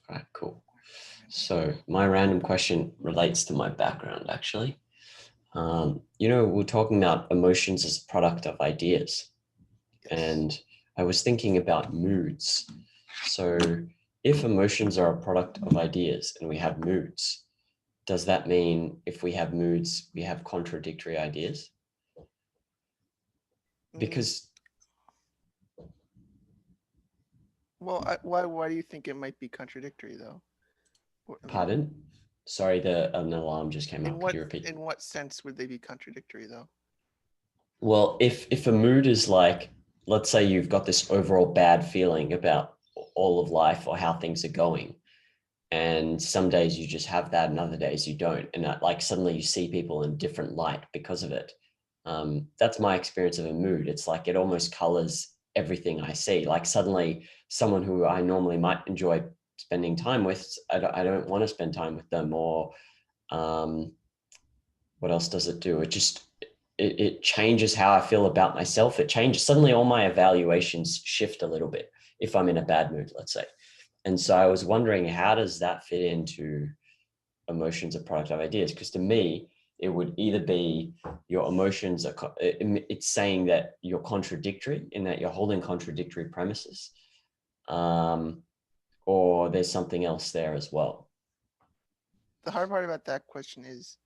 Right, cool. So my random question relates to my background, actually. We're talking about emotions as a product of ideas, Yes. and I was thinking about moods. So if emotions are a product of ideas and we have moods, does that mean if we have moods, we have contradictory ideas? Mm, Because, well, why do you think it might be contradictory though? I mean, pardon, sorry, an alarm just came in up. Could what you repeat? in what sense would they be contradictory though? Well, if a mood is like, let's say you've got this overall bad feeling about all of life or how things are going, and some days you just have that, and other days you don't, and like suddenly you see people in different light because of it. That's my experience of a mood. It's like it almost colors everything I see. Like suddenly, someone who I normally might enjoy spending time with, I don't want to spend time with them, or um, what else does it do? It changes how I feel about myself. It changes, suddenly all my evaluations shift a little bit if I'm in a bad mood, let's say. And so I was wondering, how does that fit into emotions are product of ideas? Because to me, it would either be your emotions are, it's saying that you're contradictory in that you're holding contradictory premises, um, or there's something else there as well. The hard part about that question is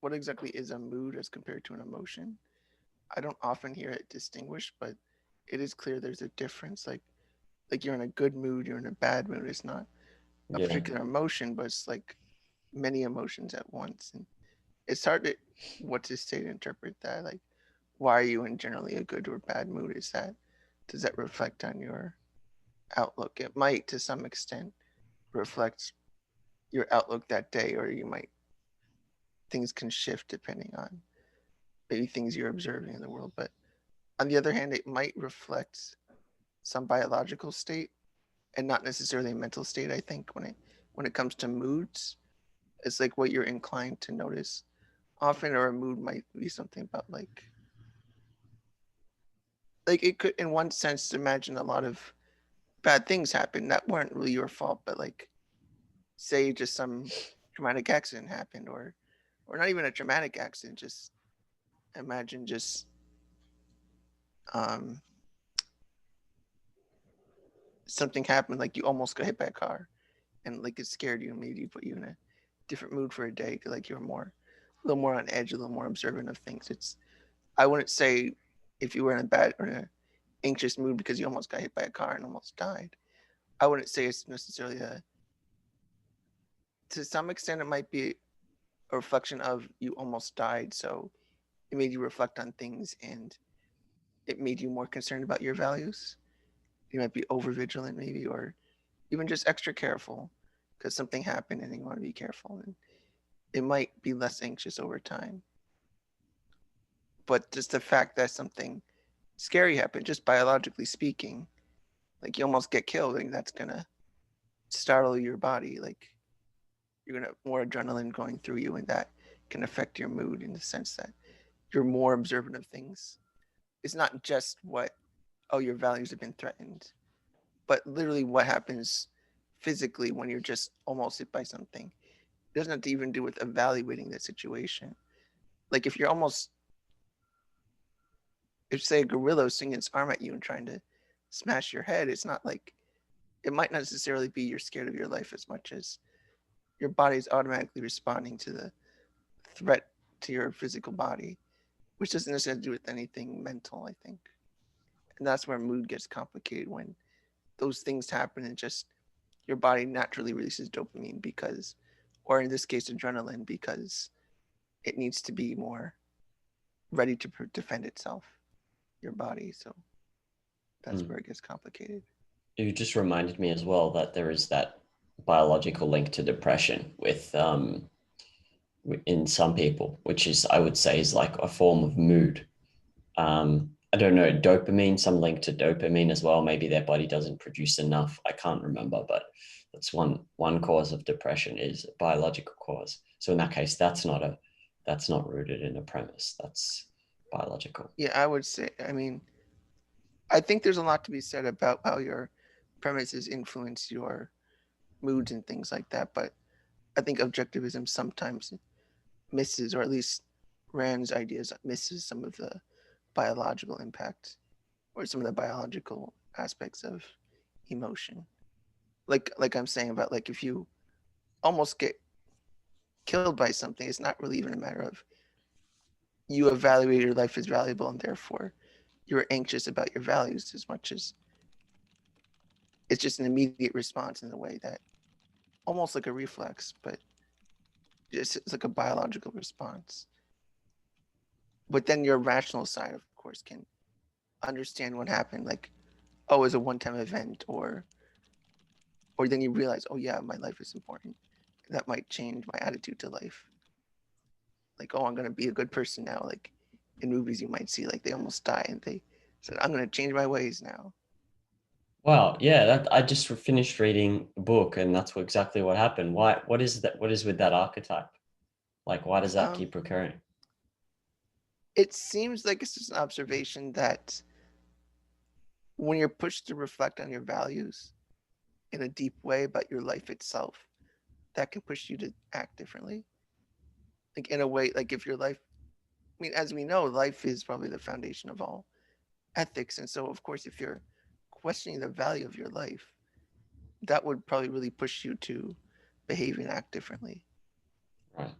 what exactly is a mood as compared to an emotion? I don't often hear it distinguished, but it is clear there's a difference. Like you're in a good mood, you're in a bad mood. It's not a Yeah. particular emotion, but it's like many emotions at once. And it's hard to what to say to interpret that. Like, why are you in generally a good or bad mood? Does that reflect on your outlook? It might to some extent reflect your outlook that day, or you might things can shift depending on maybe things you're observing in the world. But on the other hand, it might reflect some biological state and not necessarily a mental state. I think when it comes to moods, it's like what you're inclined to notice often, or a mood might be something about like it could in one sense imagine a lot of bad things happen that weren't really your fault, but like say just some traumatic accident happened, or not even a traumatic accident, just imagine just um something happened, like you almost got hit by a car and like it scared you and made you put you in a different mood for a day, like you're more a little more on edge, a little more observant of things. It's I wouldn't say if you were in a bad or in an anxious mood because you almost got hit by a car and almost died. I wouldn't say it's necessarily a to some extent it might be a reflection of you almost died, so it made you reflect on things and it made you more concerned about your values. You might be over vigilant maybe, or even just extra careful because something happened and you want to be careful, and it might be less anxious over time. But just the fact that something scary happened, just biologically speaking, like you almost get killed, and that's gonna startle your body. Like you're gonna have more adrenaline going through you, and that can affect your mood in the sense that you're more observant of things. It's not just what, oh, your values have been threatened, but literally what happens physically when you're just almost hit by something. It doesn't have to even do with evaluating the situation. Like if you're almost, if say a gorilla is swinging its arm at you and trying to smash your head, it's not like it might not necessarily be you're scared of your life as much as your body's automatically responding to the threat to your physical body, which doesn't necessarily do with anything mental, I think. And that's where mood gets complicated when those things happen and just your body naturally releases dopamine because, or in this case, adrenaline because it needs to be more ready to defend itself, your body. So that's Mm. where it gets complicated. You just reminded me as well that there is that biological link to depression with in some people, which is, I would say, is like a form of mood. I don't know, dopamine, some link to dopamine as well. Maybe their body doesn't produce enough. I can't remember, but that's one cause of depression, is a biological cause. So in that case, that's not rooted in a premise. That's biological. Yeah, I would say, I mean, I think there's a lot to be said about how your premises influence your moods and things like that. But I think objectivism sometimes misses, or at least Rand's ideas misses some of the biological impact or some of the biological aspects of emotion. Like I'm saying about like if you almost get killed by something, it's not really even a matter of you evaluate your life as valuable and therefore you're anxious about your values as much as it's just an immediate response in a way that almost like a reflex, but it's like a biological response. But then your rational side, of course, can understand what happened, like, oh, it's a one-time event, or then you realize, oh yeah, my life is important. That might change my attitude to life. Like, oh, I'm gonna be a good person now. Like in movies, you might see like they almost die and they said, I'm gonna change my ways now. Wow, yeah, that I just finished reading the book, and that's exactly what happened. Why? What is that? What is with that archetype? Like, why does that Um, keep recurring? it seems like it's just an observation that when you're pushed to reflect on your values in a deep way about your life itself, that can push you to act differently. Like in a way, like if your life, I mean, as we know, life is probably the foundation of all ethics. And so, of course, if you're questioning the value of your life, that would probably really push you to behave and act differently. Right.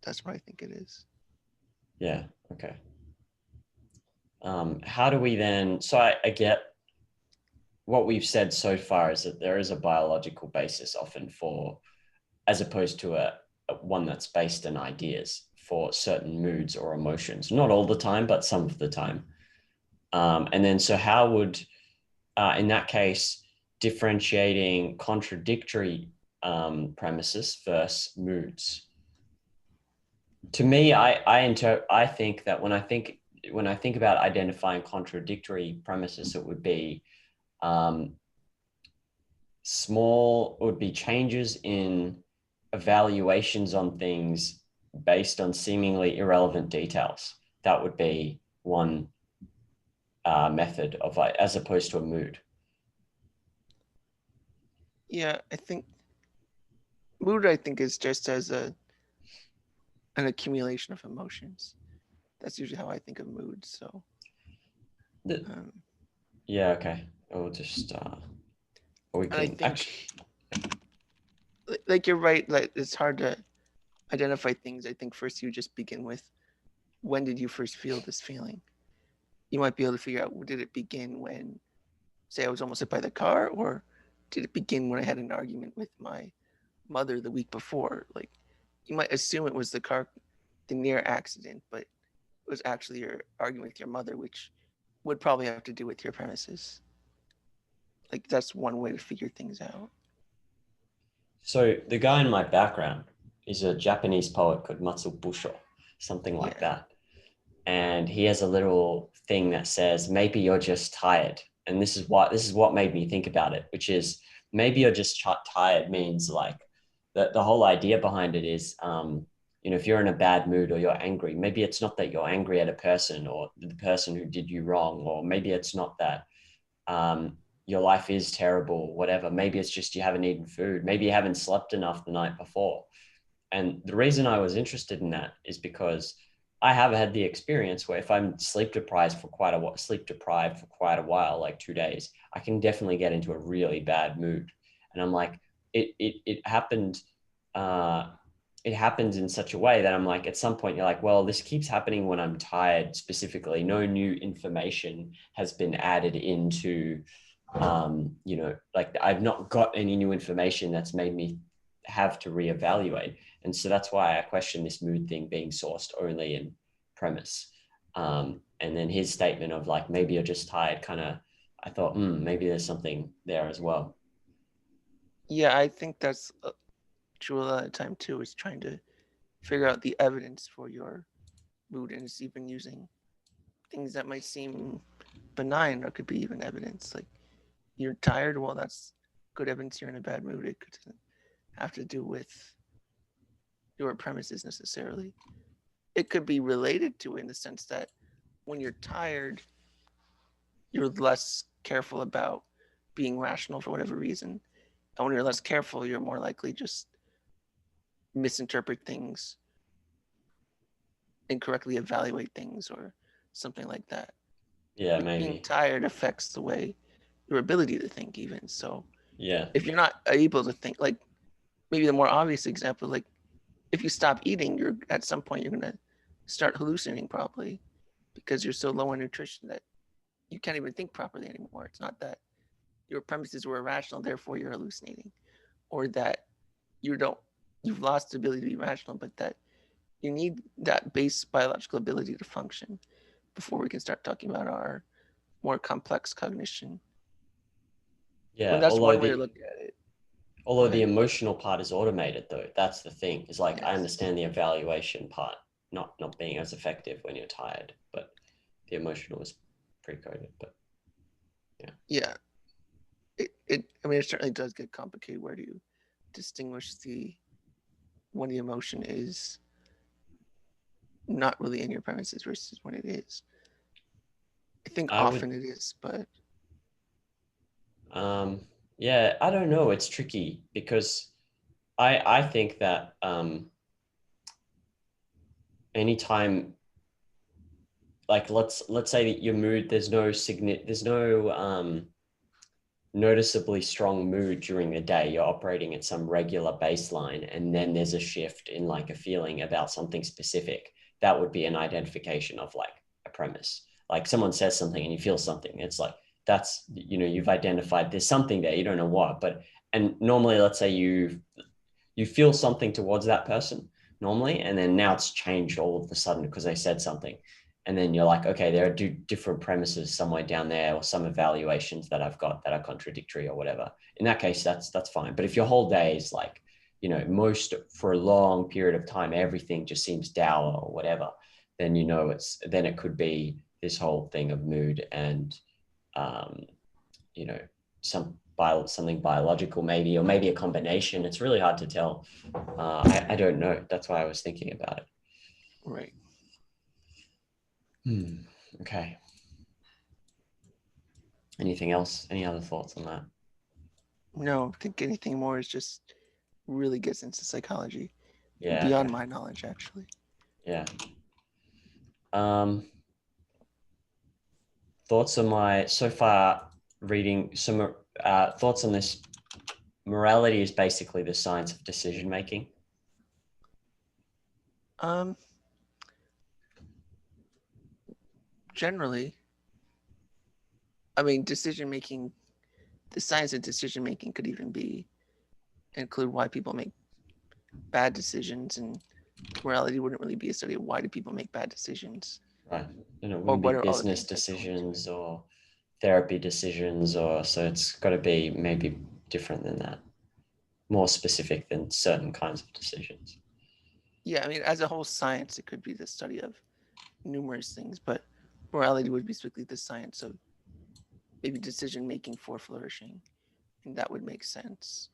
That's what I think it is. Yeah. Okay. How do we then? So I get what we've said so far is that there is a biological basis often for, as opposed to a one that's based in ideas for certain moods or emotions. Not all the time, but some of the time. And then, so how would, in that case, differentiating contradictory premises versus moods? To me, I think that when I think about identifying contradictory premises, it would be um, small, would be changes in evaluations on things based on seemingly irrelevant details. That would be one method of like, as opposed to a mood. Yeah, I think mood, I think, is just as an accumulation of emotions. That's usually how I think of mood. So, The, um, yeah, okay. We'll just we and I can actually. think, like you're right, like it's hard to identify things. I think first you just begin with when did you first feel this feeling? You might be able to figure out, did it begin when, say, I was almost hit by the car, or did it begin when I had an argument with my mother the week before? Like, you might assume it was the near accident, but it was actually your argument with your mother, which would probably have to do with your premises. Like, that's one way to figure things out. So the guy in my background is a Japanese poet called Matsuo Busho, something like Yeah. that. And he has a little thing that says, maybe you're just tired. And this is what made me think about it, which is maybe you're just tired means like the whole idea behind it is, if you're in a bad mood or you're angry, maybe it's not that you're angry at a person or the person who did you wrong, or maybe it's not that your life is terrible, whatever. Maybe it's just you haven't eaten food. Maybe you haven't slept enough the night before. And the reason I was interested in that is because I have had the experience where if I'm sleep deprived for quite a while, like 2 days, I can definitely get into a really bad mood. And I'm like, it happened. Uh, it happens in such a way that I'm like, at some point, you're like, well, this keeps happening when I'm tired specifically. No new information has been added into, like I've not got any new information that's made me have to reevaluate. And so that's why I question this mood thing being sourced only in premise. And then his statement of like, maybe you're just tired, kind of, I thought, maybe there's something there as well. Yeah, I think that's true a lot of the time too, is trying to figure out the evidence for your mood, and it's even using things that might seem benign or could be even evidence. Like, you're tired, well, that's good evidence you're in a bad mood. It could have to do with your premises necessarily. It could be related to it in the sense that when you're tired, you're less careful about being rational for whatever reason. And when you're less careful, you're more likely just misinterpret things, incorrectly evaluate things, or something like that. Yeah, Like being maybe. tired affects the way your ability to think even. So Yeah. if you're not able to think, like maybe the more obvious example, like if you stop eating, you're at some point you're gonna start hallucinating probably because you're so low on nutrition that you can't even think properly anymore. It's not that your premises were irrational, therefore you're hallucinating, or that you don't you've lost the ability to be rational, but that you need that base biological ability to function before we can start talking about our more complex cognition. I mean, Yeah. that's one way to look at it. Go Although the ahead. emotional part is automated though, that's the thing. Is like I Yes. understand the evaluation part not being as effective when you're tired, but the emotional is pre-coded. But yeah. Yeah. I mean, it certainly does get complicated. Where do you distinguish the when the emotion is not really in your premises versus when it is? I think I would often it is, but um yeah, I don't know. It's tricky because I think that anytime like let's say that your mood there's no noticeably strong mood during the day. You're operating at some regular baseline, and then there's a shift in like a feeling about something specific. That would be an identification of like a premise. Like someone says something and you feel something. It's like that's you've identified there's something there. You don't know what, but and normally let's say you feel something towards that person normally, and then now it's changed all of a sudden because they said something. And then you're like, okay, there are different premises somewhere down there or some evaluations that I've got that are contradictory or whatever. In that case, that's fine. But if your whole day is like, most for a long period of time, everything just seems dour or whatever, then then it could be this whole thing of mood and um, you know, something biological maybe, or maybe a combination. It's really hard to tell. I don't know. That's why I was thinking about it. right. Okay. Anything else? Any other thoughts on that? No, I think anything more is just really gets into psychology Yeah. beyond Okay. my knowledge, actually. Yeah. Um, thoughts on my so far reading some thoughts on this. Morality is basically the science of decision making. Um, Generally, I mean, decision making, the science of decision making could even be include why people make bad decisions, and morality wouldn't really be a study of why do people make bad decisions Right. And it or wouldn't be what are all the business things that go into it. decisions or therapy decisions, or so it's got to be maybe different than that, more specific than certain kinds of decisions. Yeah, I mean, as a whole science, it could be the study of numerous things, but morality would be strictly the science of maybe decision making for flourishing, and that would make sense.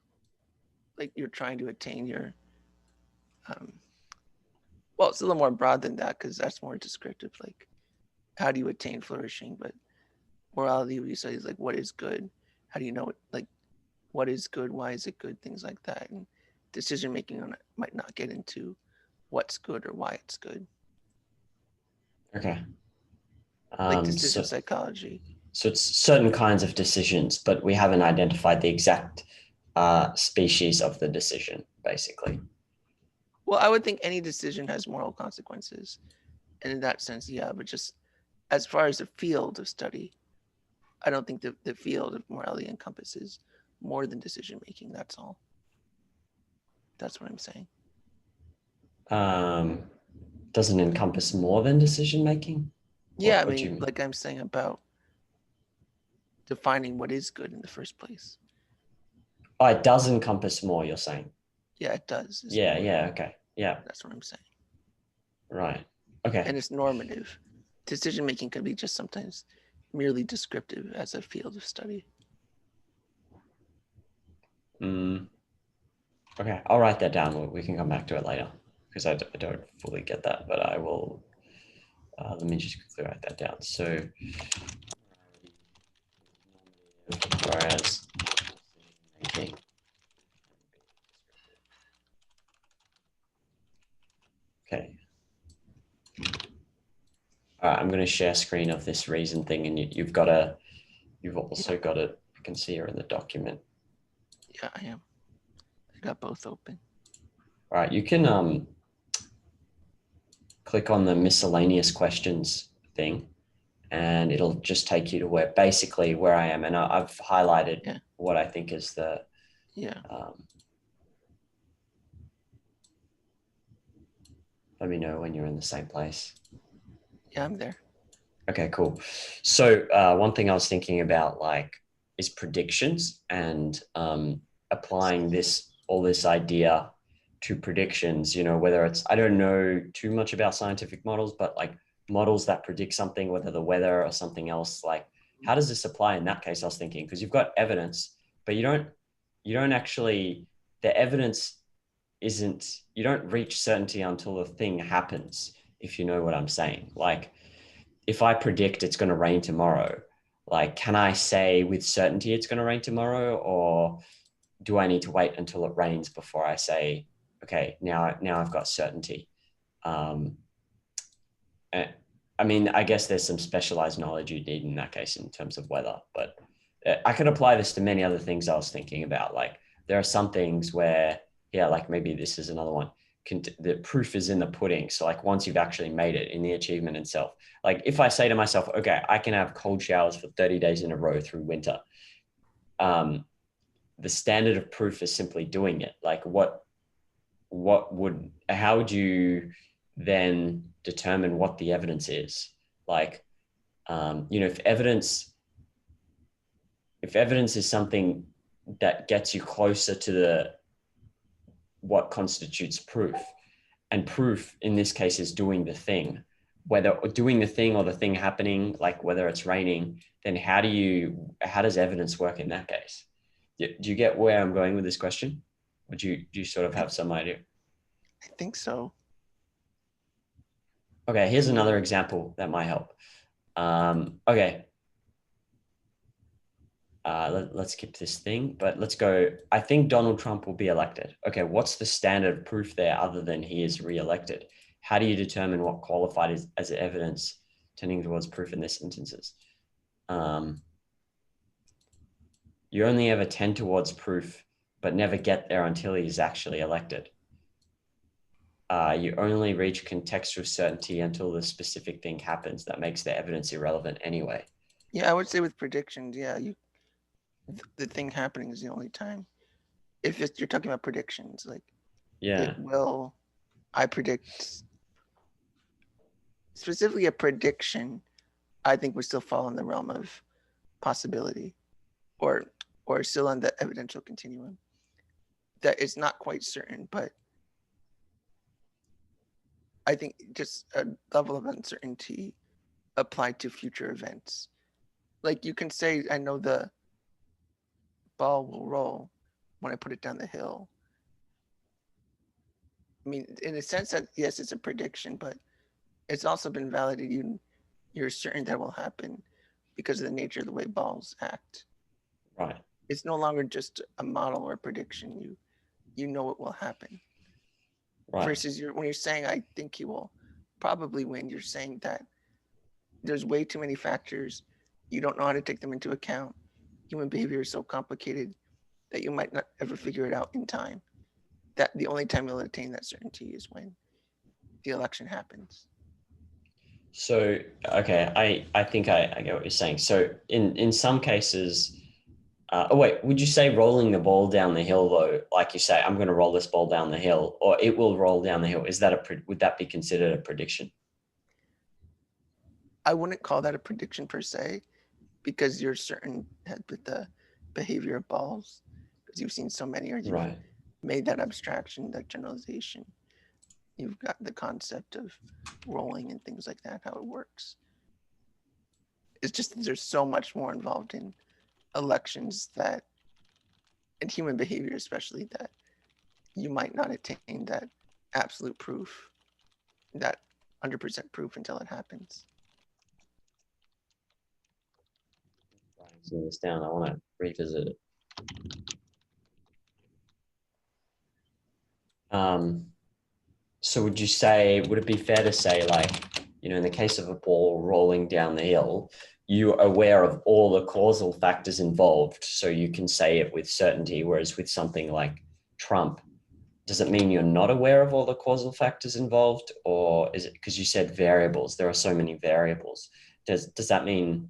Like you're trying to attain your, um, well, it's a little more broad than that because that's more descriptive. Like, how do you attain flourishing? But morality, we say, is like, what is good? How do you know it? Like, what is good? Why is it good? Things like that. And decision making on it might not get into what's good or why it's good, Okay. like Um, decision so, psychology. so it's certain kinds of decisions, but we haven't identified the exact species of the decision, basically. Well, I would think any decision has moral consequences. And in that sense, yeah, but just as far as the field of study, I don't think the field of morality encompasses more than decision making. That's all. That's what I'm saying. Um, doesn't encompass more than decision making. Yeah, I What do mean, you mean? like I'm saying about defining what is good in the first place. Oh, it does encompass more, you're saying. Yeah, it does. Is Yeah, more. yeah, okay. Yeah, That's what I'm saying. right. Okay. And it's normative. Decision making can be just sometimes merely descriptive as a field of study. Mm, okay, I'll write that down. We can come back to it later because I don't fully get that, but I will. Let me just quickly write that down. So, whereas decision making Okay. All right, I'm going to share screen of this reason thing, and you've also got it. I can see you're in the document. Yeah, I am. I got both open. All right, you can click on the miscellaneous questions thing, and it'll just take you to basically where I am. And I've highlighted what I think is the, let me know when you're in the same place. Yeah, I'm there. Okay, cool. So one thing I was thinking about is predictions and applying all this idea to predictions, whether it's, I don't know too much about scientific models, but models that predict something, whether the weather or something else, how does this apply in that case? I was thinking, because you've got evidence, but you don't actually, the evidence isn't, you don't reach certainty until the thing happens, if you know what I'm saying. If I predict it's going to rain tomorrow, can I say with certainty it's going to rain tomorrow, or do I need to wait until it rains before I say, okay, now I've got certainty? I mean, I guess there's some specialized knowledge you need in that case in terms of weather, but I could apply this to many other things I was thinking about. There are some things where, maybe this is another one. The proof is in the pudding. So once you've actually made it in the achievement itself, if I say to myself, okay, I can have cold showers for 30 days in a row through winter. The standard of proof is simply doing it. How would you then determine what the evidence is? If evidence is something that gets you closer to what constitutes proof, and proof in this case is doing the thing, whether doing the thing or the thing happening, whether it's raining, then how does evidence work in that case? Do you get where I'm going with this question? Or do you sort of have some idea? I think so. Okay, here's another example that might help. Okay. Let's skip this thing, but let's go. I think Donald Trump will be elected. Okay, what's the standard of proof there other than he is re-elected? How do you determine what qualified as evidence tending towards proof in this instances? You only ever tend towards proof, but never get there until he is actually elected. You only reach contextual certainty until the specific thing happens that makes the evidence irrelevant anyway. Yeah, I would say with predictions, the thing happening is the only time. If you're talking about predictions, I predict specifically a prediction, I think would still fall in the realm of possibility, or still on the evidential continuum. That is not quite certain, but I think just a level of uncertainty applied to future events. You can say, I know the ball will roll when I put it down the hill. I mean, in a sense that, yes, it's a prediction, but it's also been validated. You're certain that will happen because of the nature of the way balls act. Right. It's no longer just a model or a prediction. You know it will happen. Right. Versus when you're saying, I think he will probably win, you're saying that there's way too many factors. You don't know how to take them into account. Human behavior is so complicated that you might not ever figure it out in time. That the only time you'll attain that certainty is when the election happens. So, okay, I think I get what you're saying. So in some cases, would you say rolling the ball down the hill though, like you say, I'm going to roll this ball down the hill, or it will roll down the hill? Would that be considered a prediction? I wouldn't call that a prediction per se, because you're certain with the behavior of balls, because you've seen so many, or you've made that abstraction, that generalization. You've got the concept of rolling and things like that, how it works. It's just there's so much more involved in elections that, and human behavior especially, that you might not attain that absolute proof, that 100% proof until it happens. Writing this down, I want to revisit it. So would you say, would it be fair to say, like, in the case of a ball rolling down the hill, you are aware of all the causal factors involved, so you can say it with certainty, whereas with something like Trump, does it mean you're not aware of all the causal factors involved? Or is it because you said variables? There are so many variables. Does that mean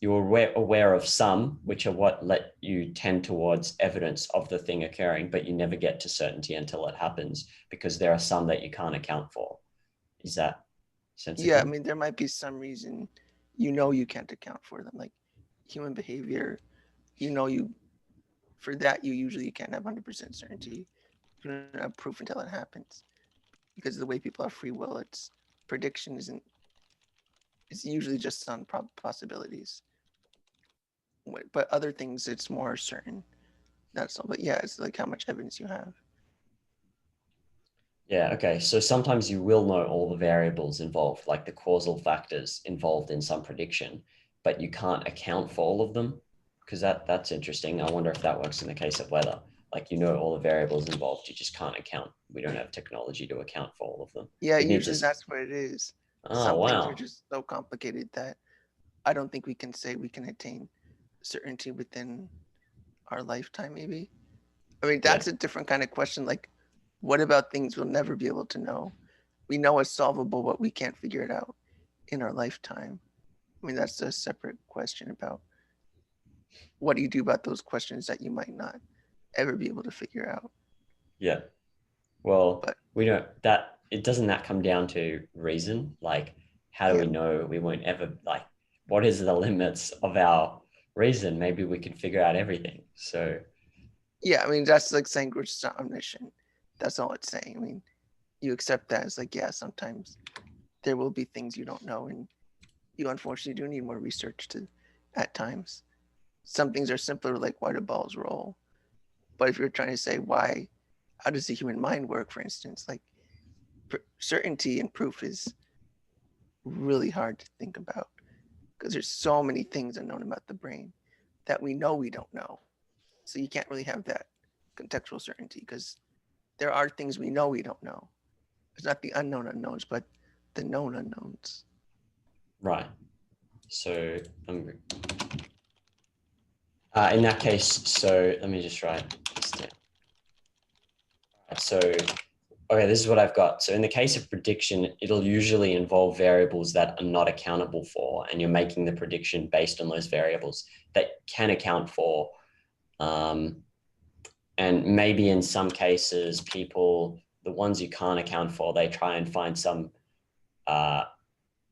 you're aware of some, which are what let you tend towards evidence of the thing occurring, but you never get to certainty until it happens because there are some that you can't account for? Is that Yeah, I sensical? mean, there might be some reason you can't account for them, like human behavior. You for that you usually can't have 100% certainty. You don't have proof until it happens because of the way people have free will. It's prediction isn't. It's usually just on possibilities. But other things, it's more certain. That's all. But yeah, it's like how much evidence you have. Yeah, okay. So sometimes you will know all the variables involved, like the causal factors involved in some prediction, but you can't account for all of them. Because that's interesting. I wonder if that works in the case of weather. Like all the variables involved, you just can't account. We don't have technology to account for all of them. Yeah, We'd need to. usually that's what it is. Oh, Some things are wow. just so complicated that I don't think we can say we can attain certainty within our lifetime, maybe. I mean, Yeah. that's a different kind of question. Like, what about things we'll never be able to know? We know it's solvable, but we can't figure it out in our lifetime. I mean, that's a separate question about what do you do about those questions that you might not ever be able to figure out. Yeah. Well, But we don't that it doesn't that come down to reason? Like, how do yeah, we know we won't ever like what is the limits of our reason? Maybe we can figure out everything. So yeah, I mean, that's like saying we're just not omniscient. That's all it's saying. I mean, you accept that as like, yeah, sometimes there will be things you don't know, and you unfortunately do need more research to at times. Some things are simpler, like why do balls roll? But if you're trying to say why, how does the human mind work, for instance, like certainty and proof is really hard to think about because there's so many things unknown about the brain that we know we don't know. So you can't really have that contextual certainty because there are things we know we don't know. It's not the unknown unknowns, but the known unknowns. right. So in that case, so let me just write this down. So okay, this is what I've got. So in the case of prediction, it'll usually involve variables that are not accountable for, and you're making the prediction based on those variables that can account for. Um, and maybe in some cases, the ones you can't account for, they try and find some uh,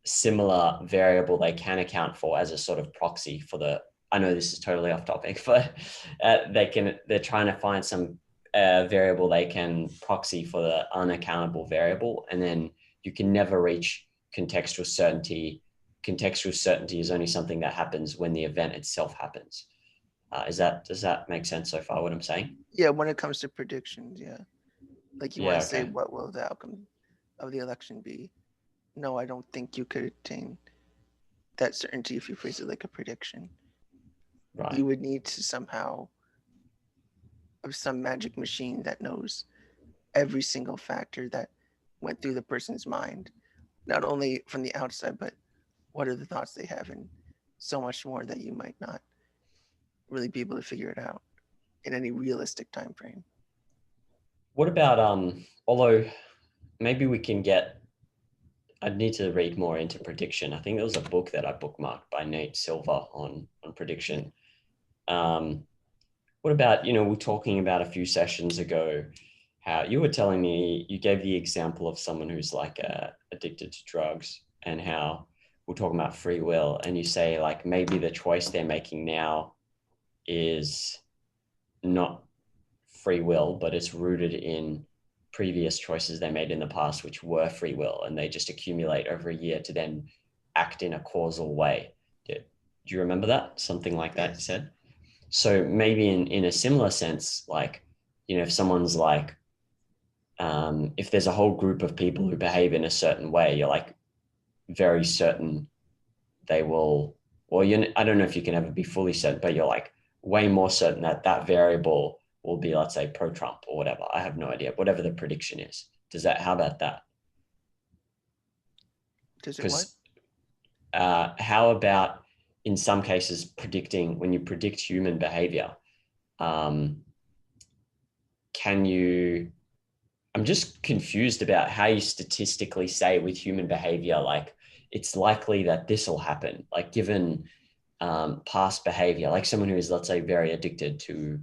similar variable they can account for as a sort of proxy for the. I know this is totally off topic, but they're trying to find some variable they can proxy for the unaccountable variable, and then you can never reach contextual certainty. Contextual certainty is only something that happens when the event itself happens. Does that make sense so far? What I'm saying? Yeah, when it comes to predictions, yeah. Like you want Yeah. to say, Okay. what will the outcome of the election be? No, I don't think you could attain that certainty if you phrase it like a prediction. Right. You would need to somehow have some magic machine that knows every single factor that went through the person's mind, not only from the outside, but what are the thoughts they have, and so much more that you might not really be able to figure it out in any realistic time frame. What about although maybe we can get I'd need to read more into prediction. I think there was a book that I bookmarked by Nate Silver on prediction. Um, what about, we're talking about a few sessions ago, how you were telling me, you gave the example of someone who's like addicted to drugs, and how we're talking about free will, and you say like maybe the choice they're making now is not free will, but it's rooted in previous choices they made in the past, which were free will, and they just accumulate over a year to then act in a causal way. Do you remember that? Something like that you Yes. said? So maybe in a similar sense, like, if someone's like, if there's a whole group of people who behave in a certain way, you're like very certain they will, well, I don't know if you can ever be fully certain, but you're like way more certain that that variable will be, let's say, pro Trump or whatever. I have no idea, whatever the prediction is. How about that? Does it what? Because how about in some cases predicting, when you predict human behavior, um, can you, I'm just confused about how you statistically say with human behavior, like it's likely that this will happen, like given past behavior, like someone who is, let's say, very addicted to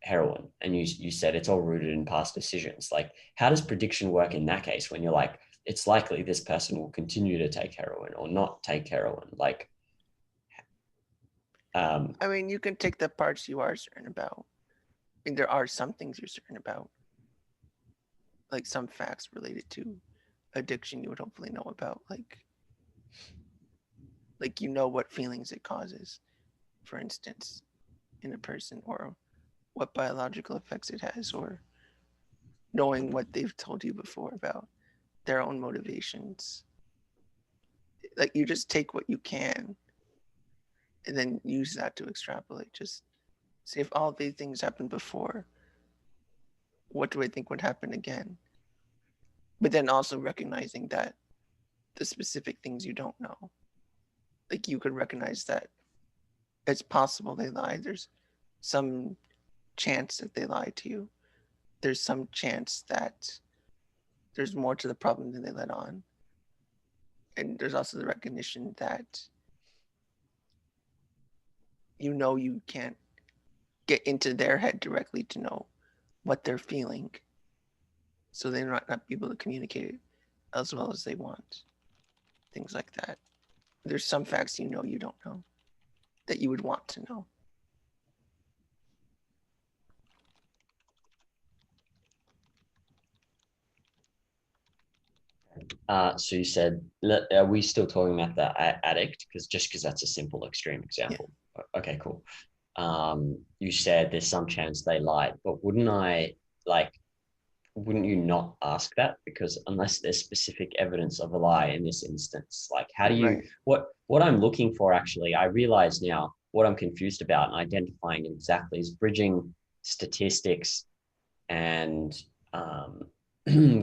heroin, and you said it's all rooted in past decisions. Like, how does prediction work in that case when you're like, it's likely this person will continue to take heroin or not take heroin? Like, I mean, you can take the parts you are certain about. I mean, there are some things you're certain about, like some facts related to addiction you would hopefully know about, like you know what feelings it causes, for instance, in a person, or what biological effects it has, or knowing what they've told you before about their own motivations. Like you just take what you can and then use that to extrapolate. Just see if all these things happened before, what do I think would happen again? But then also recognizing that the specific things you don't know, like you could recognize that it's possible they lied. There's some chance that they lied to you. There's some chance that there's more to the problem than they let on. And there's also the recognition that you know you can't get into their head directly to know what they're feeling. So they might not be able to communicate it as well as they want. Things like that. There's some facts you know you don't know that you would want to know. so you said, are we still talking about the addict? Because that's a simple extreme Yeah. example. Okay, cool. You said there's some chance they lied, but wouldn't you not ask that? Because unless there's specific evidence of a lie in this instance, like how do you, Right. what I'm looking for, actually, I realize now what I'm confused about and identifying exactly is bridging statistics and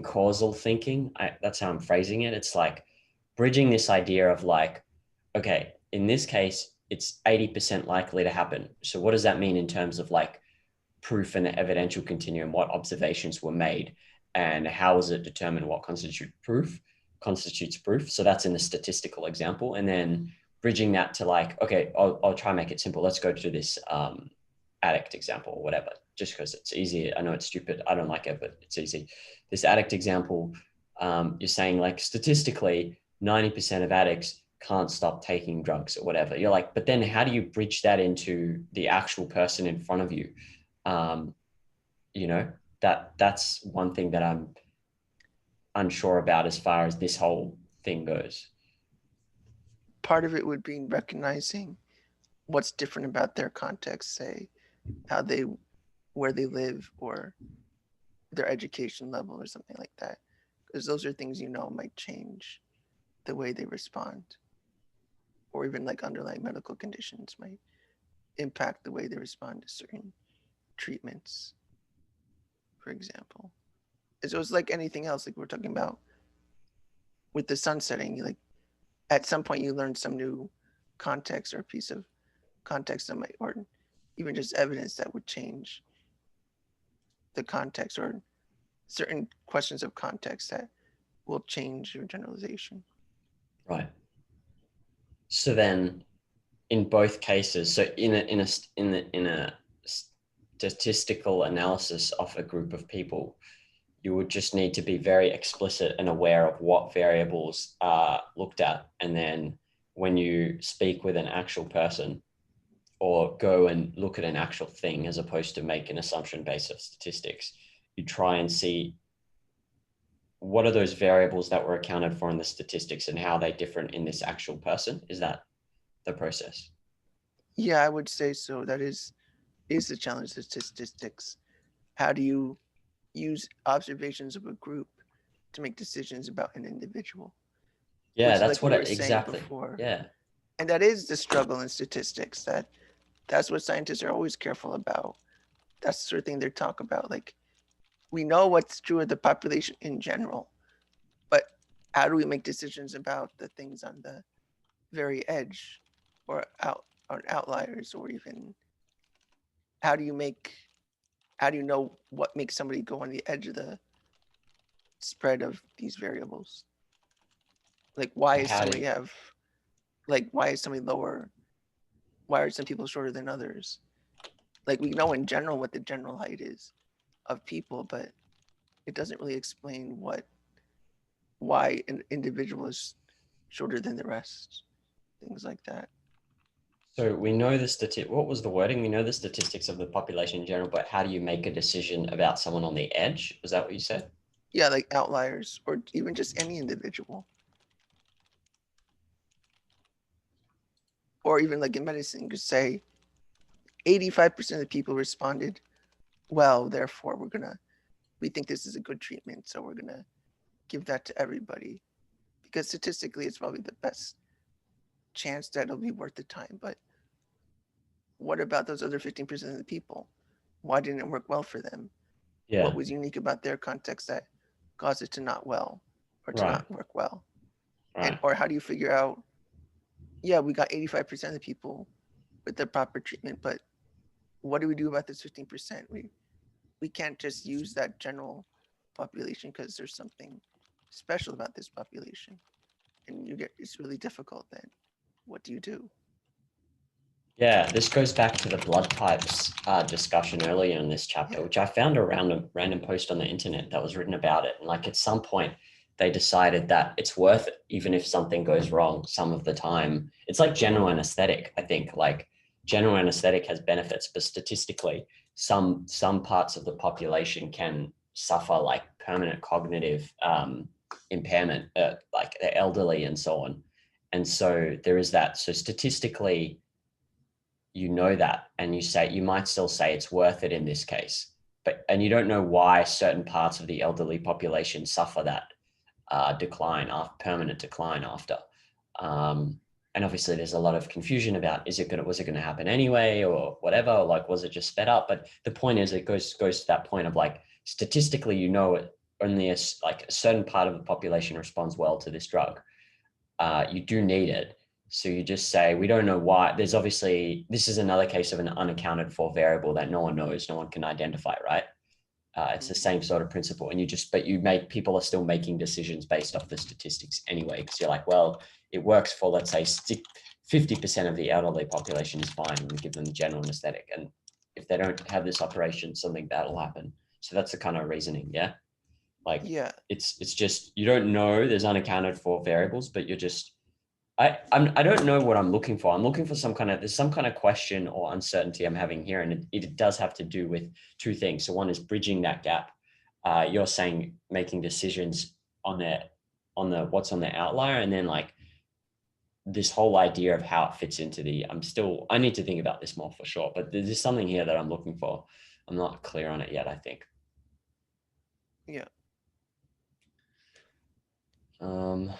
causal thinking. That's how I'm phrasing it. It's like bridging this idea of like, okay, in this case, it's 80% likely to happen. So what does that mean in terms of like proof and the evidential continuum? What observations were made and how is it determined what constitutes proof? So that's in the statistical example. And then bridging that to like, okay, I'll try and make it simple. Let's go to this addict example or whatever, just because it's easy. I know it's stupid. I don't like it, but it's easy. This addict example, you're saying like statistically 90% of addicts can't stop taking drugs or whatever. You're like, but then how do you bridge that into the actual person in front of you? Um, you know, that's one thing that I'm unsure about as far as this whole thing goes. Part of it would be recognizing what's different about their context, say how they, where they live, or their education level, or something like that. Because those are things you know might change the way they respond, or even like underlying medical conditions might impact the way they respond to certain treatments, for example. So it's like anything else, like we're talking about with the sun setting, like at some point you learn some new context or piece of context that might, or even just evidence that would change the context, or certain questions of context that will change your generalization. Right. So then in both cases, so in a statistical analysis of a group of people, you would just need to be very explicit and aware of what variables are looked at. And then when you speak with an actual person or go and look at an actual thing, as opposed to make an assumption based of statistics, you try and see what are those variables that were accounted for in the statistics and how they different in this actual person. Is that the process? Yeah, I would say so. That is the challenge of statistics. How do you use observations of a group to make decisions about an individual? Yeah, Which, that's like we what were saying exactly. before, Yeah. and that is the struggle in statistics. That's what scientists are always careful about. That's the sort of thing they talk about. Like we know what's true of the population in general, but how do we make decisions about the things on the very edge or outliers, or even how do you know what makes somebody go on the edge of the spread of these variables? Like why is How somebody do have like why is somebody lower? Why are some people shorter than others? Like we know in general what the general height is of people, but it doesn't really explain why an individual is shorter than the rest. Things like that. so we know the what was the wording? We know the statistics of the population in general, but how do you make a decision about someone on the edge? Was that what you said? Yeah, like outliers or even just any individual. Or even like in medicine, you could say 85% of the people responded well, therefore we think this is a good treatment, so we're gonna give that to everybody. Because statistically it's probably the best chance that it'll be worth the time. But what about those other 15% of the people? Why didn't it work well for them? What Yeah. was unique about their context that caused it to not well or to Right. not work well? And Right. or how do you figure out, yeah, we got 85% of the people with the proper treatment, but what do we do about this 15%? We can't just use that general population because there's something special about this population. And it's really difficult then. What do you do? Yeah, this goes back to the blood types discussion earlier in this chapter, Yeah. which I found a random post on the internet that was written about it. And like at some point, they decided that it's worth it, even if something goes wrong some of the time. It's like general anesthetic, I think. Like general anesthetic has benefits, but statistically, some parts of the population can suffer like permanent cognitive impairment, like the elderly and so on. And so there is that. So statistically, you know that, and you might still say it's worth it in this case, but and you don't know why certain parts of the elderly population suffer that decline, after permanent decline after. um, and obviously there's a lot of confusion about was it going to happen anyway or whatever, or like was it just sped up. But the point is, it goes to that point of like statistically, it only like a certain part of the population responds well to this drug. You do need it. So you just say, we don't know why. There's obviously, this is another case of an unaccounted for variable that no one knows, no one can identify, right? It's the same sort of principle. And but people are still making decisions based off the statistics anyway, because you're like, well, it works for, let's say, 50% of the elderly population is fine. We give them general anesthetic. And if they don't have this operation, something bad will happen. So that's the kind of reasoning. Yeah. Like Yeah. it's just, you don't know, there's unaccounted for variables, but you're just, I don't know what I'm looking for. I'm looking for there's some kind of question or uncertainty I'm having here. And it does have to do with two things. So one is bridging that gap. You're saying making decisions on what's on the outlier. And then like this whole idea of how it fits into I need to think about this more for sure, but there's something here that I'm looking for. I'm not clear on it yet, I think. Yeah. Um,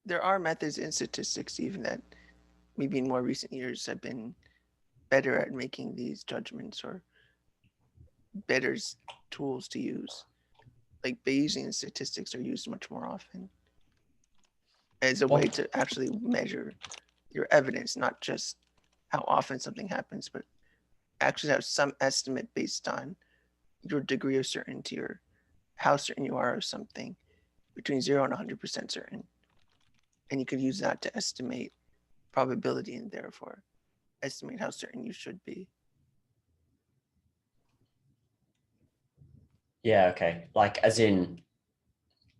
There are methods in statistics even that maybe in more recent years have been better at making these judgments, or better tools to use. Like Bayesian statistics are used much more often as a way well, to actually measure your evidence, not just how often something happens, but actually have some estimate based on your degree of certainty or how certain you are of something, between 0 and 100% certain. And you could use that to estimate probability and therefore estimate how certain you should be. yeah, okay. Like as in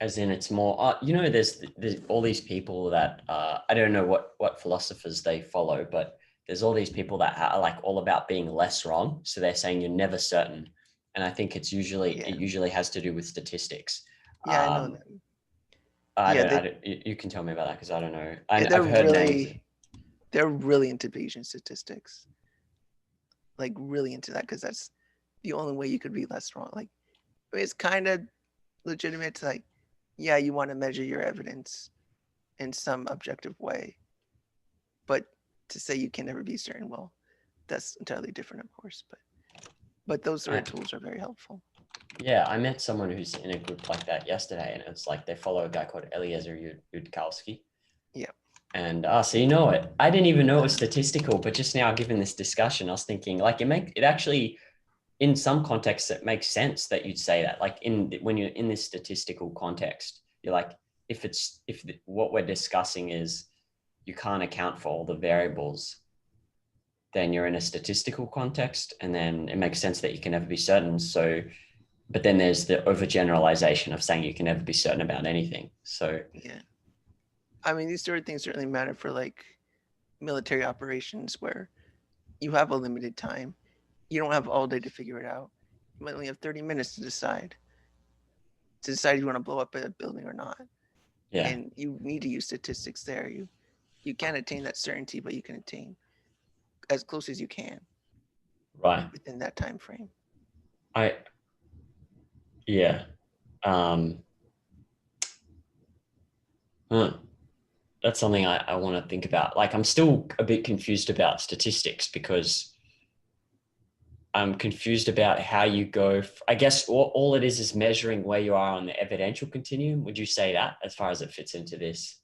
it's more there's all these people that I don't know what philosophers they follow, but there's all these people that are like all about being less wrong, so they're saying you're never certain. And I think Yeah. it usually has to do with statistics. Yeah, I know um them. I Yeah, don't, I they don't you can tell me about that, because I don't know. yeah, I've heard names. they're really into Bayesian statistics. Like really into that because that's the only way you could be less wrong. Like I mean, it's kind of legitimate to like, yeah, you want to measure your evidence in some objective way, but to say you can never be certain, well, that's entirely different, of course. But But those sort of tools are very helpful. Yeah, I met someone who's in a group like that yesterday, and it's like they follow a guy called Eliezer Yudkowsky. Yeah. And so you know it. I didn't even know it was statistical, but just now, given this discussion, I was thinking like it actually, in some contexts, it makes sense that you'd say that. Like when you're in this statistical context, you're like, if what we're discussing is you can't account for all the variables, then you're in a statistical context, and then it makes sense that you can never be certain. So, but then there's the overgeneralization of saying you can never be certain about anything. So Yeah. I mean, these sort of things certainly matter for like military operations where you have a limited time. You don't have all day to figure it out. You might only have 30 minutes to decide if you want to blow up a building or not. yeah, And you need to use statistics there. You can't attain that certainty, but you can attain as close as you can right. within that time frame. I yeah. Um, huh. That's something I want to think about. Like, I'm still a bit confused about statistics because I'm confused about how you go. I guess all it is measuring where you are on the evidential continuum. Would you say that as far as it fits into this?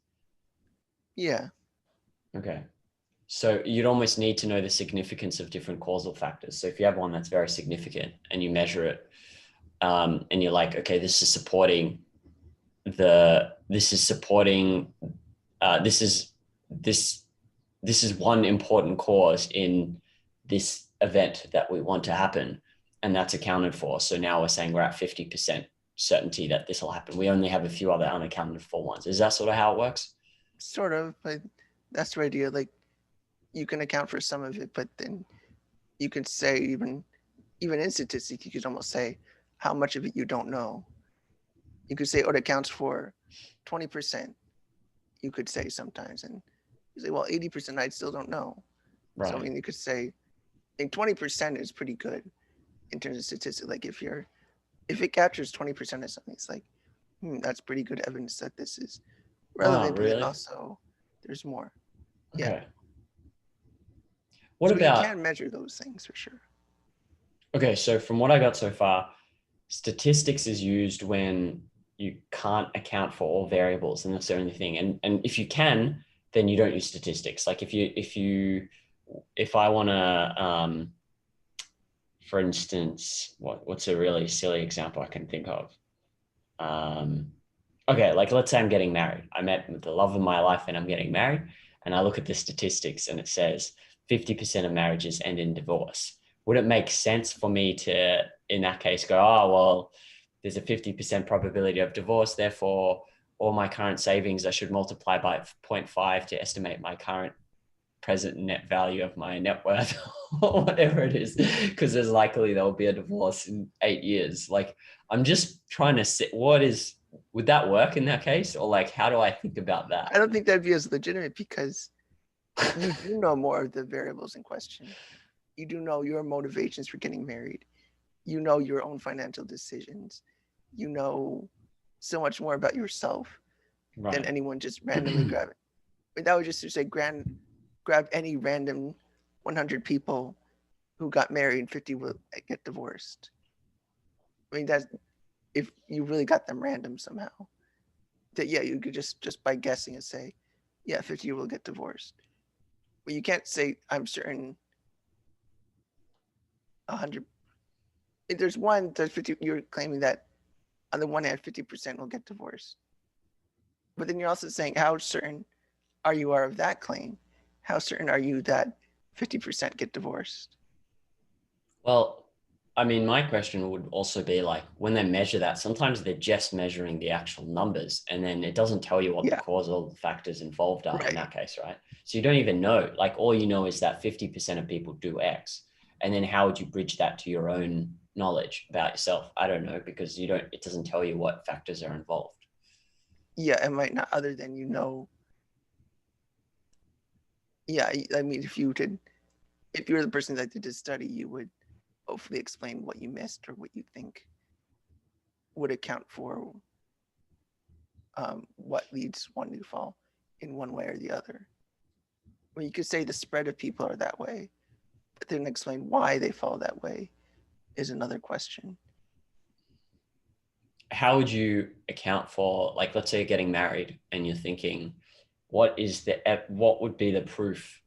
Yeah. Okay. So you'd almost need to know the significance of different causal factors. So if you have one that's very significant and you measure it, and you're like, okay, this is supporting this is supporting, this is this this is one important cause in this event that we want to happen, and that's accounted for. So now we're saying we're at 50% certainty that this will happen. We only have a few other unaccounted for ones. Is that sort of how it works? Sort of, but that's the idea. Like you can account for some of it, but then you can say even in statistics, you could almost say how much of it you don't know. You could say, oh, it accounts for 20%. You could say sometimes, and you say, well, 80% I still don't know. So I Right. mean, you could say, I think 20% is pretty good in terms of statistics. Like if it captures 20% of something, it's like, that's pretty good evidence that this is Oh, relevant. But then really? also, there's more. Yeah. Okay. What So you about, can measure those things for sure. okay, so from what I got so far, statistics is used when you can't account for all variables, and that's the only thing. And if you can, then you don't use statistics. Like if I want to, for instance, what's a really silly example I can think of? Um, okay, like let's say I'm getting married. I met the love of my life and I'm getting married, and I look at the statistics and it says 50% of marriages end in divorce. Would it make sense for me to, in that case, go, oh, well, there's a 50% probability of divorce, therefore, all my current savings I should multiply by 0.5 to estimate my current present net value of my net worth or whatever it is, because there's likely there'll be a divorce in 8 years. Like, I'm just trying to sit, would that work in that case? Or like, how do I think about that? I don't think that'd be as legitimate because you do know more of the variables in question. You do know your motivations for getting married. You know your own financial decisions. You know so much more about yourself than Right. anyone just randomly grab it. I mean, that would just to say grab any random 100 people who got married and 50 will get divorced. I mean, that's if you really got them random somehow. That yeah, you could just by guessing and say, yeah, 50 will get divorced. But you can't say I'm certain 100. If there's one, there's 50. You're claiming that on the one hand, 50% will get divorced. But then you're also saying how certain are you of that claim? How certain are you that 50% get divorced? Well, I mean, my question would also be like, when they measure that, sometimes they're just measuring the actual numbers, and then it doesn't tell you what the Yeah, causal factors involved are in right. that case, right? So you don't even know. Like, all you know is that 50% of people do X. And then how would you bridge that to your own knowledge about yourself? I don't know, because it doesn't tell you what factors are involved. Yeah, it might not, other than yeah, I mean, if you're the person that did this study, you would hopefully explain what you missed or what you think would account for what leads one to fall in one way or the other. Well, you could say the spread of people are that way, but then explain why they fall that way is another question. How would you account for, like, let's say you're getting married and you're thinking, what would be the proof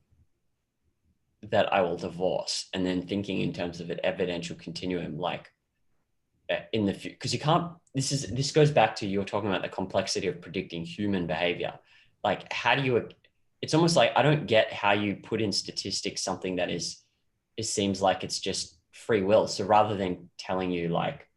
that I will divorce? And then thinking in terms of an evidential continuum, like in the future, because you can't, this goes back to, you're talking about the complexity of predicting human behavior. Like, how do you, it's almost like, I don't get how you put in statistics something that is, it seems like it's just free will. So rather than telling you like,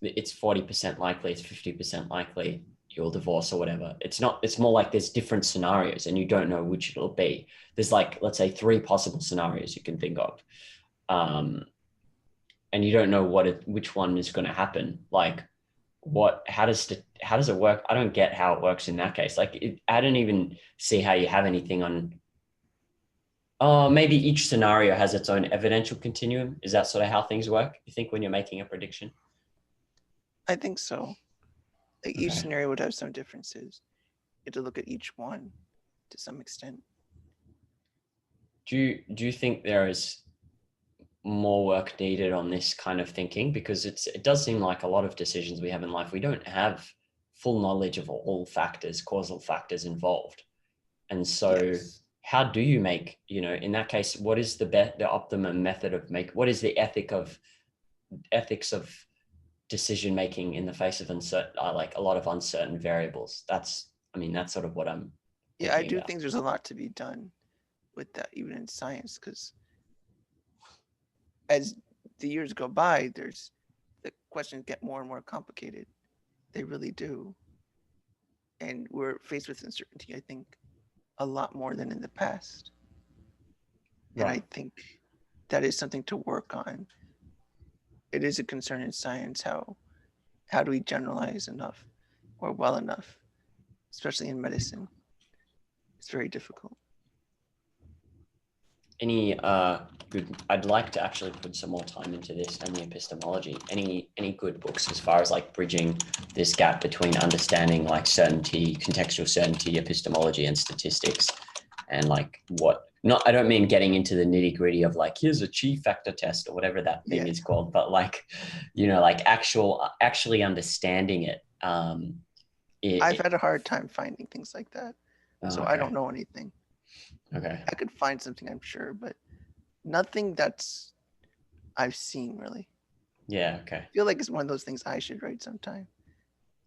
it's 40% likely, it's 50% likely you'll divorce or whatever. It's not, it's more like there's different scenarios and you don't know which it'll be. There's like, let's say 3 possible scenarios you can think of. And you don't know which one is going to happen. Like how does it work? I don't get how it works in that case. Like I don't even see how you have anything on, oh, maybe each scenario has its own evidential continuum. Is that sort of how things work, you think, when you're making a prediction? I think so. Like each Okay. scenario would have some differences. You have to look at each one to some extent. Do you think there is more work needed on this kind of thinking? Because it does seem like a lot of decisions we have in life, we don't have full knowledge of all factors, causal factors involved. And so Yes. how do you make, in that case, what is the optimum method of what is the ethics of decision making in the face of like a lot of uncertain variables? That's sort of what I'm Yeah, I thinking do about. think there's a lot to be done with that, even in science, because as the years go by, the questions get more and more complicated. They really do. And we're faced with uncertainty, I think, a lot more than in the past. And Right. I think that is something to work on. It is a concern in science how do we generalize enough or well enough, especially in medicine. It's very difficult. Any good, I'd like to actually put some more time into this and the epistemology. Any good books as far as like bridging this gap between understanding like certainty, contextual certainty, epistemology, and statistics, and like I don't mean getting into the nitty gritty of like, here's a chi factor test or whatever that thing Yeah, is called, but like, like actually understanding it. I've had a hard time finding things like that. Oh, So I okay. don't know anything. Okay. I could find something, I'm sure, but nothing that's I've seen really. Yeah. Okay. I feel like it's one of those things I should write sometime.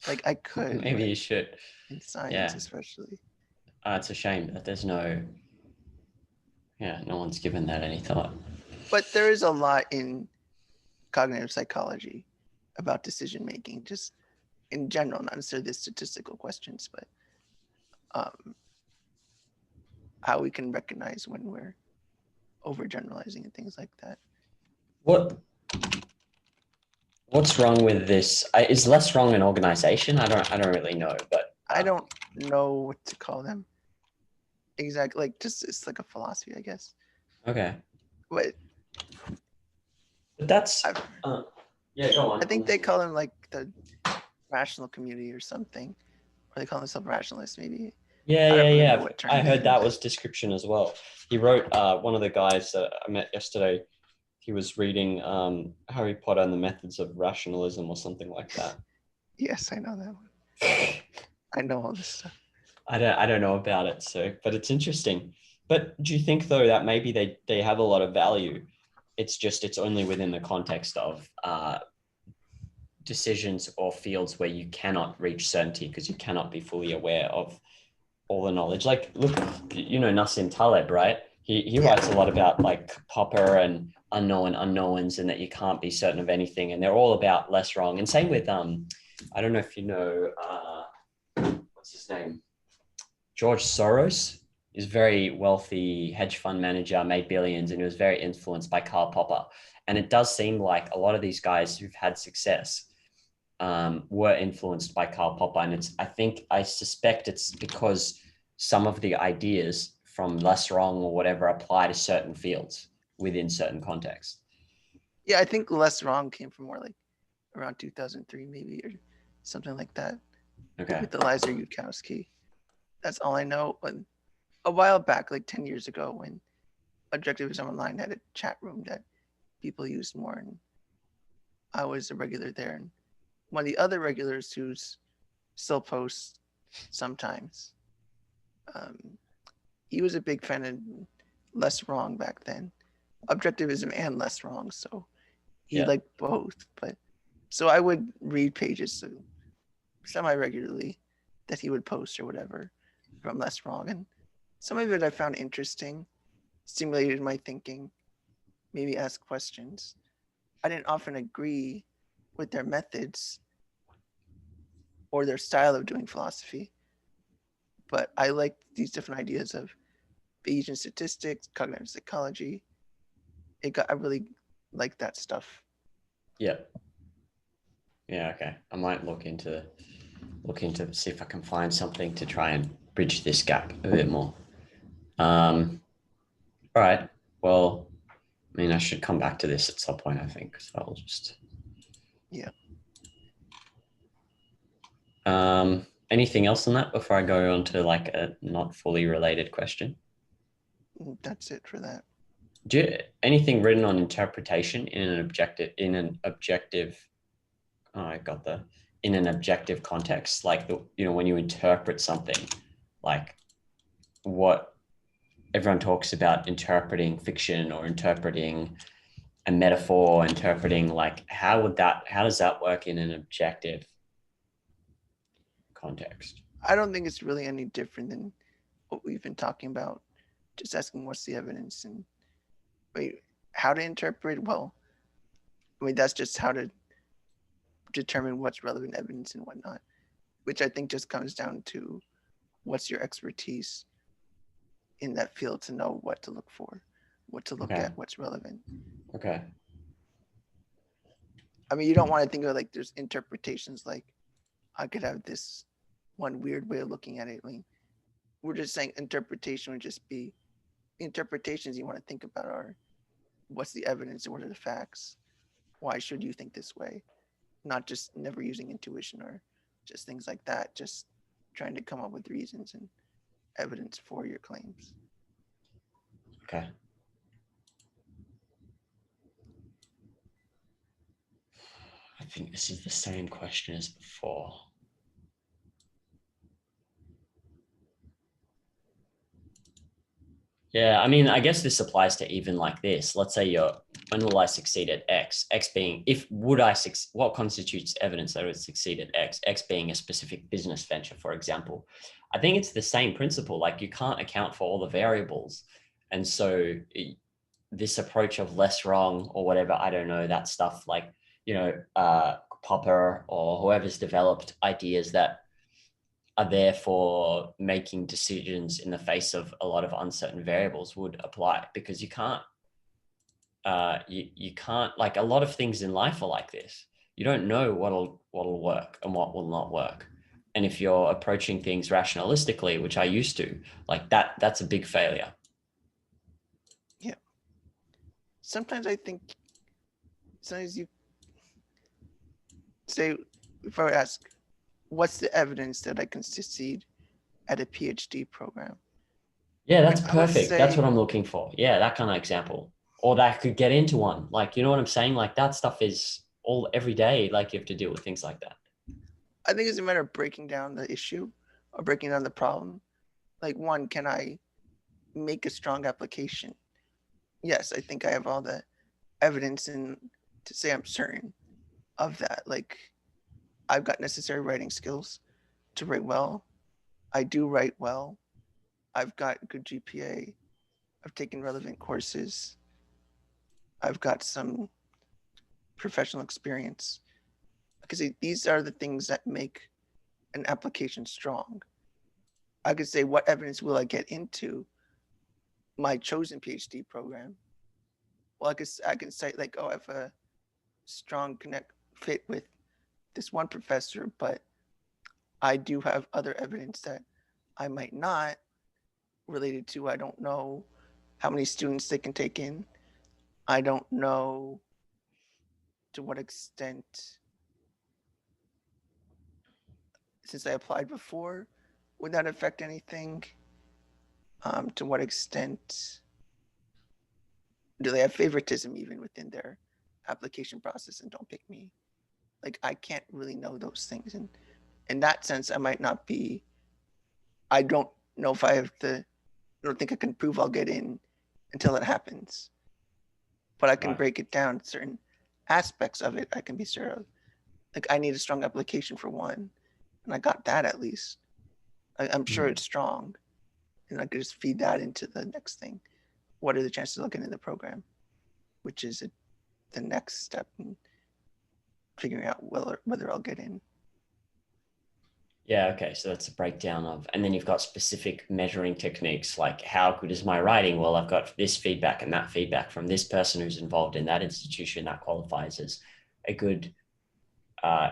Like I could, Maybe but you should. in science Yeah. especially. It's a shame that there's no one's given that any thought. But there is a lot in cognitive psychology about decision making, just in general, not necessarily the statistical questions, but um, how we can recognize when we're overgeneralizing and things like that. What What's wrong with this? Is less wrong in organization? I don't really know, but I don't know what to call them exactly. Like just it's like a philosophy, I guess. okay. But But that's I've, yeah. Go on. I I'm think they listening. call them like the rational community or something, or they call themselves rationalists. Maybe Yeah, I don't yeah, really know yeah. what I term they heard that use. was description as well. He wrote one of the guys that I met yesterday. He was reading Harry Potter and the Methods of Rationalism or something like that. Yes, I know that one. I know all this stuff. I don't know about it, so but it's interesting. But do you think though that maybe they have a lot of value? It's only within the context of decisions or fields where you cannot reach certainty because you cannot be fully aware of all the knowledge. Like, look, Nassim Taleb, right? He Yeah, writes a lot about like Popper and unknown unknowns, and that you can't be certain of anything, and they're all about less wrong. And same with I don't know if you know what's his name, George Soros. Is a very wealthy hedge fund manager, made billions, and he was very influenced by Karl Popper. And it does seem like a lot of these guys who've had success were influenced by Karl Popper. And I suspect it's because some of the ideas from Less Wrong or whatever apply to certain fields within certain contexts. yeah. I think Less Wrong came from more like around 2003, maybe, or something like that, Okay. with Eliza Yudkowsky. That's all I know. But a while back, like 10 years ago, when Objectivism Online had a chat room that people used more, and I was a regular there. And one of the other regulars who's still posts sometimes, um, he was a big fan of less wrong back then, objectivism and less wrong. So he Yeah. liked both. But so I would read pages semi regularly that he would post or whatever from less wrong, and some of it I found interesting, stimulated my thinking, maybe ask questions. I didn't often agree with their methods or their style of doing philosophy, but I liked these different ideas of Bayesian statistics, cognitive psychology. I really liked that stuff. Yeah. Yeah. Okay. I might look into see if I can find something to try and bridge this gap a bit more. All right. Well, I mean, I should come back to this at some point, I think. So I'll just. Yeah. Anything else on that before I go on to like a not fully related question? That's it for that. Do you, anything written on interpretation oh, I got the in an objective context, like when you interpret something, like what everyone talks about interpreting fiction or interpreting a metaphor, interpreting like how does that work in an objective context? I don't think it's really any different than what we've been talking about. Just asking what's the evidence and wait, how to interpret. Well, I mean that's just how to determine what's relevant evidence and whatnot, which I think just comes down to what's your expertise in that field to know what to look for, what to look Okay. at, what's relevant. Okay. I mean, you don't want to think of like there's interpretations like I could have this one weird way of looking at it. I mean, we're just saying interpretation would just be interpretations you want to think about are what's the evidence and what are the facts? Why should you think this way? Not just never using intuition or just things like that, just trying to come up with reasons and evidence for your claims. Okay. I think this is the same question as before. Yeah, I mean, I guess this applies to even like this. Let's say when will I succeed at X? X being, what constitutes evidence that I would succeed at X? X being a specific business venture, for example. I think it's the same principle. Like you can't account for all the variables. And so this approach of less wrong or whatever, I don't know, that stuff like, Popper or whoever's developed ideas that are there for making decisions in the face of a lot of uncertain variables would apply, because you can't you can't, like, a lot of things in life are like this. You don't know what'll work and what will not work. And if you're approaching things rationalistically, which I used to, like that's a big failure. Yeah. Sometimes I think sometimes you say, if I ask, what's the evidence that I can succeed at a PhD program? Yeah, I mean, that's I would perfect. That's say, what I'm looking for. Yeah, that kind of example. Or that could get into one. Like, you know what I'm saying? Like that stuff is all every day. Like you have to deal with things like that. I think it's a matter of breaking down the issue or breaking down the problem. Like, one, can I make a strong application? Yes, I think I have all the evidence and to say I'm certain of that. Like, I've got necessary writing skills to write well. I do write well. I've got good GPA. I've taken relevant courses. I've got some professional experience. Because these are the things that make an application strong. I could say, what evidence will I get into my chosen PhD program? Well, I can cite like, oh, I have a strong connect fit with this one professor, but I do have other evidence that I might not, related to I don't know how many students they can take in. I don't know to what extent, since I applied before, would that affect anything? To what extent do they have favoritism even within their application process and don't pick me? Like I can't really know those things. And in that sense, I might not be, I don't know if I have the, I don't think I can prove I'll get in until it happens. But I can Right. break it down, certain aspects of it I can be sure of. Like I need a strong application for one, and I got that at least. I'm sure Mhm. it's strong, and I could just feed that into the next thing. What are the chances of getting in the program? Which is the next step in figuring out whether I'll get in. Yeah, okay. So that's a breakdown of, and then you've got specific measuring techniques like how good is my writing? Well, I've got this feedback and that feedback from this person who's involved in that institution that qualifies as a good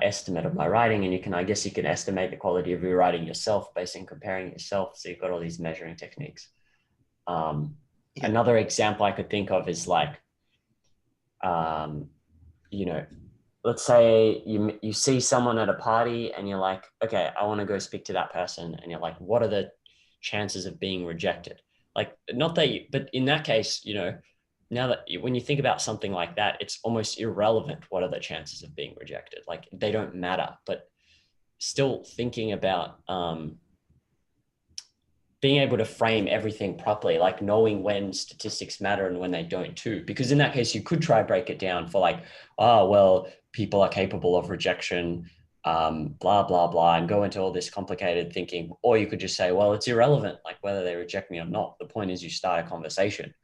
estimate of my writing. And you can, I guess, you can estimate the quality of your writing yourself based on comparing yourself. So you've got all these measuring techniques. Um, Yeah, Another example I could think of is like, um, you know, let's say you see someone at a party and you're like, okay, I want to go speak to that person, and you're like, what are the chances of being rejected? Like, not that you, but in that case, now that when you think about something like that, it's almost irrelevant. What are the chances of being rejected? Like, they don't matter. But still thinking about being able to frame everything properly, like knowing when statistics matter and when they don't too. Because in that case, you could try break it down for like, oh, well, people are capable of rejection, blah, blah, blah, and go into all this complicated thinking. Or you could just say, well, it's irrelevant, like whether they reject me or not. The point is you start a conversation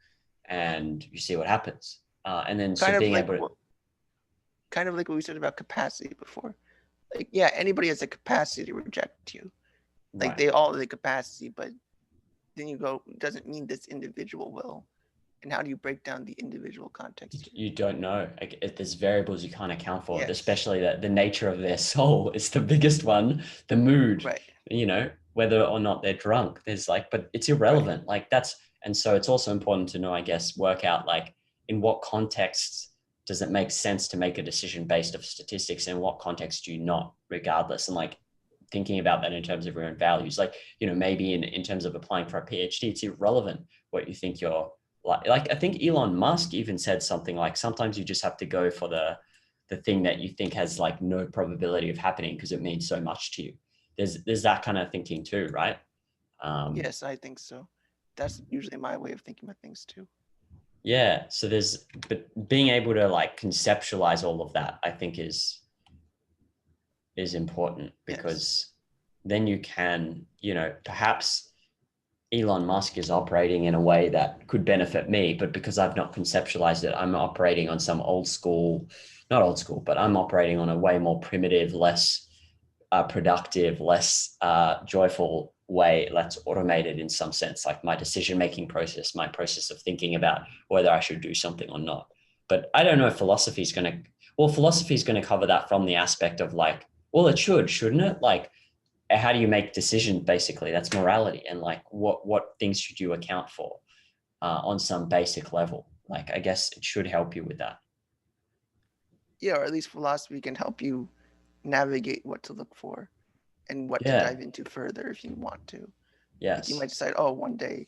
and you see what happens. And then so kind of being like able to, what kind of like what we said about capacity before. Like yeah, anybody has a capacity to reject you. Like right. they all have the capacity, but then you go, doesn't mean this individual will. And how do you break down the individual context here? You don't know. Like, there's variables you can't account for, Yes, especially that the nature of their soul is the biggest one, the mood, right, whether or not they're drunk. There's like, but it's right. irrelevant. Like that's, and so it's also important to know, I guess, work out like in what contexts does it make sense to make a decision based off statistics, and what context do you not, regardless. And like thinking about that in terms of your own values, like, maybe in terms of applying for a PhD, it's irrelevant what you think you're like I think Elon Musk even said something like sometimes you just have to go for the thing that you think has like no probability of happening because it means so much to you. There's that kind of thinking too, right? Um, Yes, I think so. That's usually my way of thinking about things too. yeah. So but being able to like conceptualize all of that, I think is important, Yes. because then you can, perhaps Elon Musk is operating in a way that could benefit me, but because I've not conceptualized it, I'm operating on some old school, not old school, but I'm operating on a way more primitive, less productive, less joyful way, less automated in some sense, like my decision making process, my process of thinking about whether I should do something or not. But I don't know if philosophy is going to, well, philosophy is going to cover that from the aspect of like, well, it should, shouldn't it? Like, how do you make decisions? Basically, that's morality, and like what things should you account for on some basic level. Like, I guess it should help you with that. Yeah, or at least philosophy can help you navigate what to look for and what to Yeah. dive into further if you want to. Like you Yes. might decide, oh, one day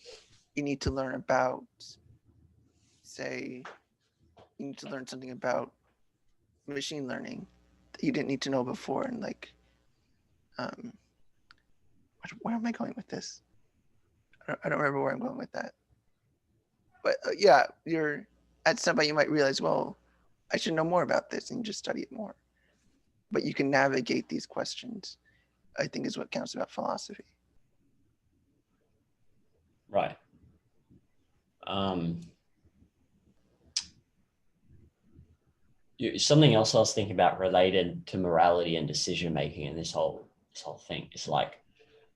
you need to learn about, say, you need to learn something about machine learning that you didn't need to know before. And like, um, where am I going with this? I don't remember where I'm going with that. But yeah, you're at some point you might realize, well, I should know more about this, and you just study it more. But you can navigate these questions, I think, is what counts about philosophy. Right. Um, Something else I was thinking about related to morality and decision making and this whole thing is like,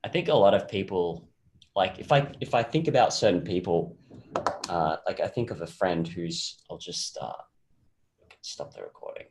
I think a lot of people, like if I think about certain people, like I think of a friend who's, I'll just stop the recording.